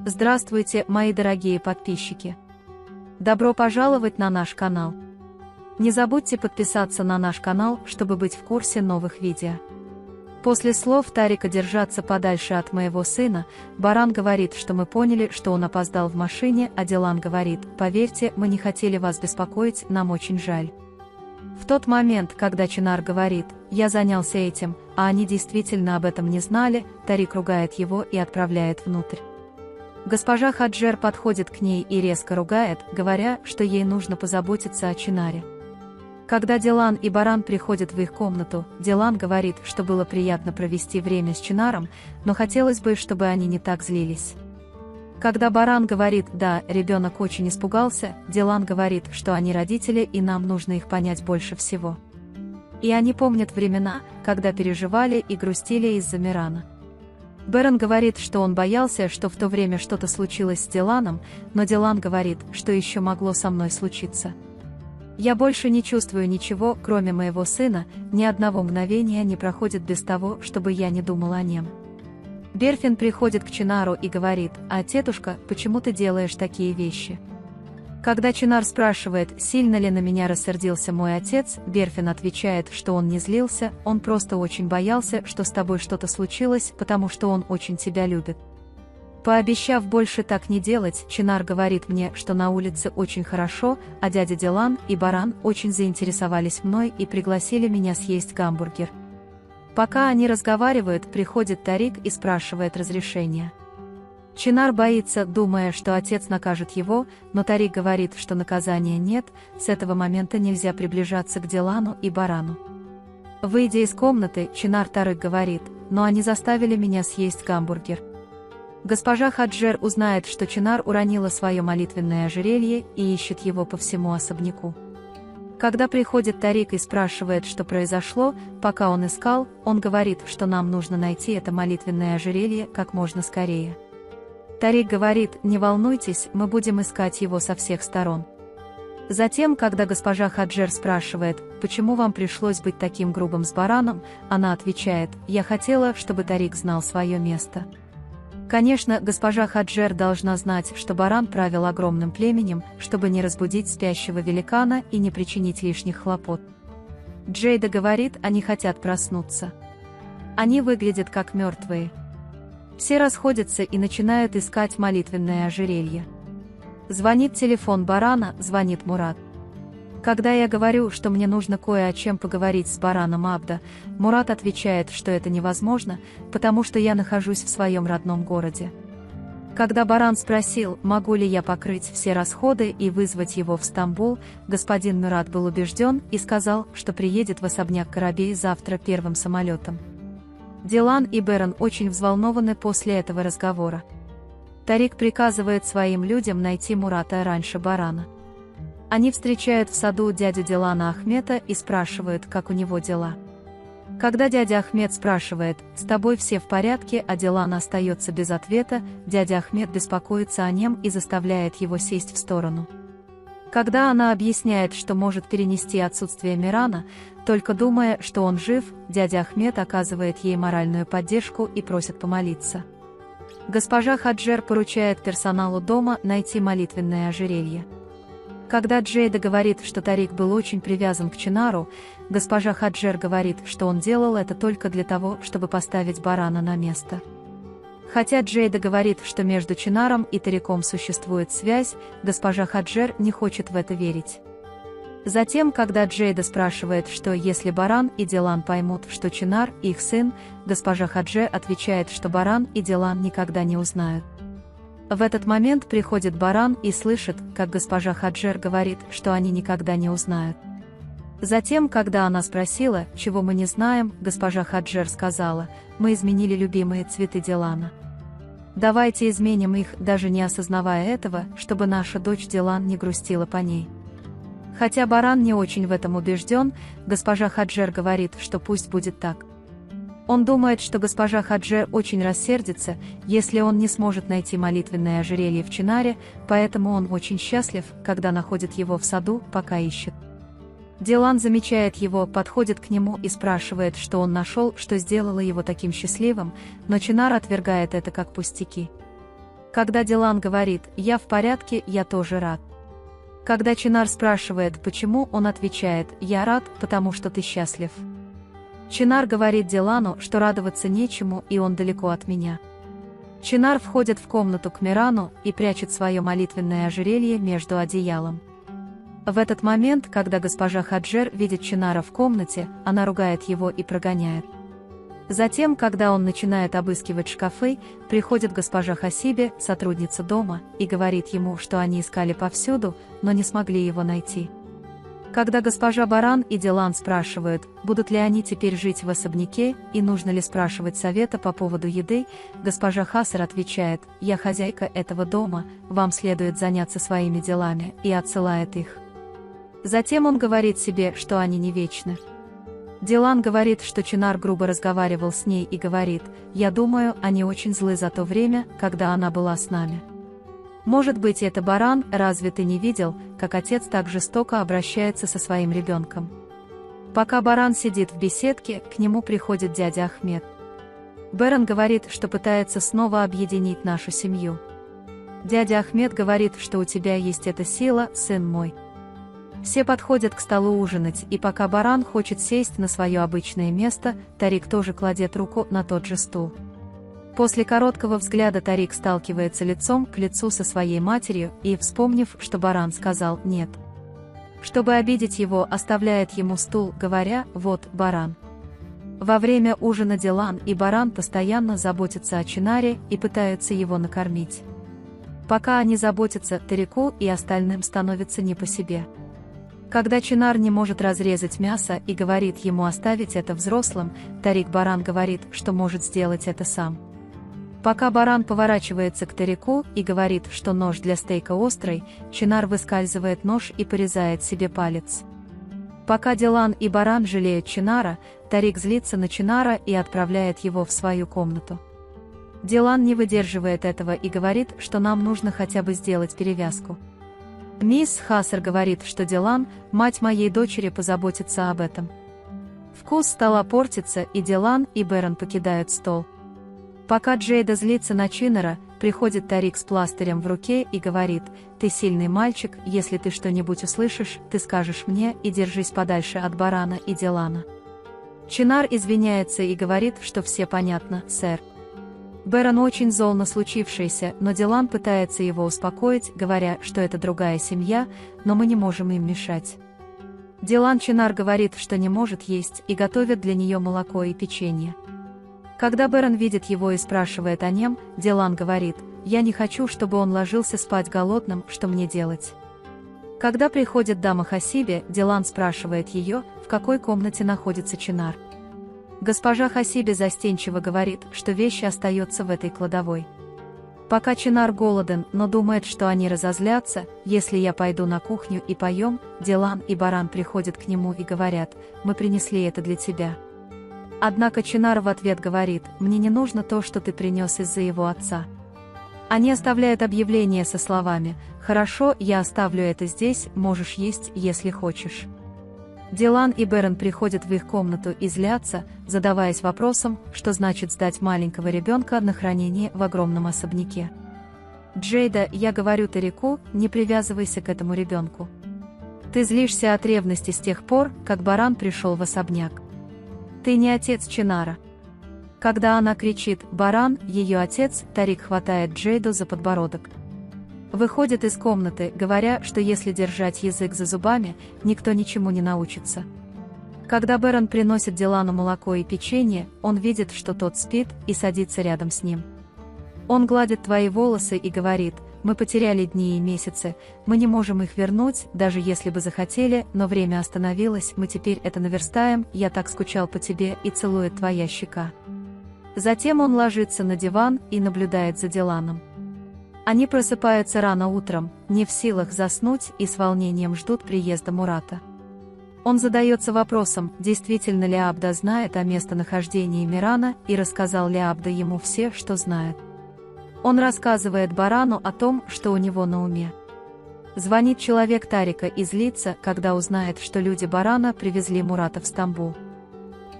Здравствуйте, мои дорогие подписчики! Добро пожаловать на наш канал! Не забудьте подписаться на наш канал, чтобы быть в курсе новых видео. После слов Тарика держаться подальше от моего сына, Баран говорит, что мы поняли, что он опоздал в машине, а Дилан говорит: поверьте, мы не хотели вас беспокоить, нам очень жаль. В тот момент, когда Чинар говорит: я занялся этим, а они действительно об этом не знали, Тарик ругает его и отправляет внутрь. Госпожа Хаджер подходит к ней и резко ругает, говоря, что ей нужно позаботиться о Чинаре. Когда Дилан и Баран приходят в их комнату, Дилан говорит, что было приятно провести время с Чинаром, но хотелось бы, чтобы они не так злились. Когда Баран говорит: да, ребенок очень испугался, Дилан говорит, что они родители и нам нужно их понять больше всего. И они помнят времена, когда переживали и грустили из-за Мирана. Берен говорит, что он боялся, что в то время что-то случилось с Диланом, но Дилан говорит, что еще могло со мной случиться. Я больше не чувствую ничего, кроме моего сына, ни одного мгновения не проходит без того, чтобы я не думал о нем. Берфин приходит к Чинару и говорит: а тетушка, почему ты делаешь такие вещи? Когда Чинар спрашивает, сильно ли на меня рассердился мой отец, Берфин отвечает, что он не злился, он просто очень боялся, что с тобой что-то случилось, потому что он очень тебя любит. Пообещав больше так не делать, Чинар говорит мне, что на улице очень хорошо, а дядя Дилан и Баран очень заинтересовались мной и пригласили меня съесть гамбургер. Пока они разговаривают, приходит Тарик и спрашивает разрешения. Чинар боится, думая, что отец накажет его, но Тарик говорит, что наказания нет, с этого момента нельзя приближаться к Дилану и Барану. Выйдя из комнаты, Чинар Тарик говорит: но они заставили меня съесть гамбургер. Госпожа Хаджер узнает, что Чинар уронила свое молитвенное ожерелье и ищет его по всему особняку. Когда приходит Тарик и спрашивает, что произошло, пока он искал, он говорит, что нам нужно найти это молитвенное ожерелье как можно скорее. Тарик говорит: не волнуйтесь, мы будем искать его со всех сторон. Затем, когда госпожа Хаджер спрашивает, почему вам пришлось быть таким грубым с Бараном, она отвечает: я хотела, чтобы Тарик знал свое место. Конечно, госпожа Хаджер должна знать, что Баран правил огромным племенем, чтобы не разбудить спящего великана и не причинить лишних хлопот. Джейда говорит, они хотят проснуться. Они выглядят как мертвые. Все расходятся и начинают искать молитвенное ожерелье. Звонит телефон Барана, звонит Мурат. Когда я говорю, что мне нужно кое о чем поговорить с Бараном Абда, Мурат отвечает, что это невозможно, потому что я нахожусь в своем родном городе. Когда Баран спросил, могу ли я покрыть все расходы и вызвать его в Стамбул, господин Мурат был убежден и сказал, что приедет в особняк Карабей завтра первым самолетом. Дилан и Берен очень взволнованы после этого разговора. Тарик приказывает своим людям найти Мурата раньше Барана. Они встречают в саду дядю Дилана Ахмета и спрашивают, как у него дела. Когда дядя Ахмет спрашивает, с тобой все в порядке, а Дилан остается без ответа, дядя Ахмет беспокоится о нем и заставляет его сесть в сторону. Когда она объясняет, что может перенести отсутствие Мирана, только думая, что он жив, дядя Ахмет оказывает ей моральную поддержку и просит помолиться. Госпожа Хаджер поручает персоналу дома найти молитвенное ожерелье. Когда Джейда говорит, что Тарик был очень привязан к Чинару, госпожа Хаджер говорит, что он делал это только для того, чтобы поставить Барана на место. Хотя Джейда говорит, что между Чинаром и Тариком существует связь, госпожа Хаджер не хочет в это верить. Затем, когда Джейда спрашивает, что если Баран и Дилан поймут, что Чинар – их сын, госпожа Хаджер отвечает, что Баран и Дилан никогда не узнают. В этот момент приходит Баран и слышит, как госпожа Хаджер говорит, что они никогда не узнают. Затем, когда она спросила, чего мы не знаем, госпожа Хаджер сказала: мы изменили любимые цветы Дилана. Давайте изменим их, даже не осознавая этого, чтобы наша дочь Дилан не грустила по ней. Хотя Баран не очень в этом убежден, госпожа Хаджер говорит, что пусть будет так. Он думает, что госпожа Хаджер очень рассердится, если он не сможет найти молитвенное ожерелье в Чинаре, поэтому он очень счастлив, когда находит его в саду, пока ищет. Дилан замечает его, подходит к нему и спрашивает, что он нашел, что сделало его таким счастливым, но Чинар отвергает это как пустяки. Когда Дилан говорит «я в порядке, я тоже рад». Когда Чинар спрашивает почему, он отвечает «я рад, потому что ты счастлив». Чинар говорит Дилану, что радоваться нечему, и он далеко от меня. Чинар входит в комнату к Мирану и прячет свое молитвенное ожерелье между одеялом. В этот момент, когда госпожа Хаджер видит Чинара в комнате, она ругает его и прогоняет. Затем, когда он начинает обыскивать шкафы, приходит госпожа Хасиби, сотрудница дома, и говорит ему, что они искали повсюду, но не смогли его найти. Когда госпожа Баран и Дилан спрашивают, будут ли они теперь жить в особняке и нужно ли спрашивать совета по поводу еды, госпожа Хасар отвечает: «Я хозяйка этого дома, вам следует заняться своими делами», и отсылает их. Затем он говорит себе, что они не вечны. Дилан говорит, что Чинар грубо разговаривал с ней и говорит: «Я думаю, они очень злы за то время, когда она была с нами». Может быть, это Баран, разве ты не видел, как отец так жестоко обращается со своим ребенком? Пока Баран сидит в беседке, к нему приходит дядя Ахмед. Беран говорит, что пытается снова объединить нашу семью. Дядя Ахмед говорит, что у тебя есть эта сила, сын мой. Все подходят к столу ужинать, и пока Баран хочет сесть на свое обычное место, Тарик тоже кладет руку на тот же стул. После короткого взгляда Тарик сталкивается лицом к лицу со своей матерью и, вспомнив, что Баран сказал «нет», чтобы обидеть его, оставляет ему стул, говоря: «Вот, Баран». Во время ужина Дилан и Баран постоянно заботятся о Чинаре и пытаются его накормить. Пока они заботятся, Тарику и остальным становится не по себе. Когда Чинар не может разрезать мясо и говорит ему оставить это взрослым, Тарик Баран говорит, что может сделать это сам. Пока Баран поворачивается к Тарику и говорит, что нож для стейка острый, Чинар выскальзывает нож и порезает себе палец. Пока Дилан и Баран жалеют Чинара, Тарик злится на Чинара и отправляет его в свою комнату. Дилан не выдерживает этого и говорит, что нам нужно хотя бы сделать перевязку. Мисс Хасар говорит, что Дилан, мать моей дочери, позаботится об этом. Вкус стола портится, и Дилан и Беран покидают стол. Пока Джейда злится на Чинара, приходит Тарик с пластырем в руке и говорит: «Ты сильный мальчик, если ты что-нибудь услышишь, ты скажешь мне, и держись подальше от Барана и Дилана». Чинар извиняется и говорит, что все понятно, сэр. Беран очень зол на случившееся, но Дилан пытается его успокоить, говоря, что это другая семья, но мы не можем им мешать. Дилан Чинар говорит, что не может есть, и готовит для нее молоко и печенье. Когда Беран видит его и спрашивает о нем, Дилан говорит: «Я не хочу, чтобы он ложился спать голодным, что мне делать?» Когда приходит дама Хасиби, Дилан спрашивает ее, в какой комнате находится Чинар. Госпожа Хасиби застенчиво говорит, что вещи остаются в этой кладовой. Пока Чинар голоден, но думает, что они разозлятся, если я пойду на кухню и поем, Дилан и Баран приходят к нему и говорят: «Мы принесли это для тебя». Однако Чинар в ответ говорит: «Мне не нужно то, что ты принес из-за его отца». Они оставляют объявление со словами: «Хорошо, я оставлю это здесь, можешь есть, если хочешь». Дилан и Беран приходят в их комнату и злятся, задаваясь вопросом, что значит сдать маленького ребенка на хранение в огромном особняке. «Джейда, я говорю Тарику, не привязывайся к этому ребенку. Ты злишься от ревности с тех пор, как Баран пришел в особняк. Ты не отец Чинара». Когда она кричит «Баран», ее отец, Тарик, хватает Джейду за подбородок. Выходит из комнаты, говоря, что если держать язык за зубами, никто ничему не научится. Когда Беран приносит Дилану молоко и печенье, он видит, что тот спит, и садится рядом с ним. Он гладит твои волосы и говорит: «Мы потеряли дни и месяцы, мы не можем их вернуть, даже если бы захотели, но время остановилось, мы теперь это наверстаем, я так скучал по тебе», и целует твоя щека. Затем он ложится на диван и наблюдает за Диланом. Они просыпаются рано утром, не в силах заснуть и с волнением ждут приезда Мурата. Он задается вопросом, действительно ли Абда знает о местонахождении Мирана и рассказал ли Абда ему все, что знает. Он рассказывает Барану о том, что у него на уме. Звонит человек Тарика и злится, когда узнает, что люди Барана привезли Мурата в Стамбул.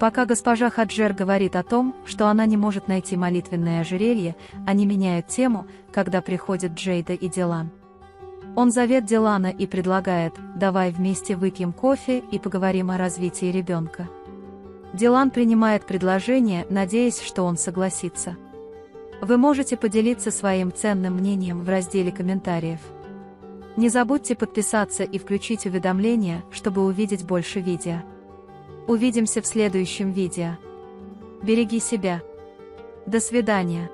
Пока госпожа Хаджер говорит о том, что она не может найти молитвенное ожерелье, они меняют тему, когда приходят Джейда и Дилан. Он зовет Дилана и предлагает: «Давай вместе выпьем кофе и поговорим о развитии ребенка». Дилан принимает предложение, надеясь, что он согласится. Вы можете поделиться своим ценным мнением в разделе комментариев. Не забудьте подписаться и включить уведомления, чтобы увидеть больше видео. Увидимся в следующем видео. Береги себя. До свидания.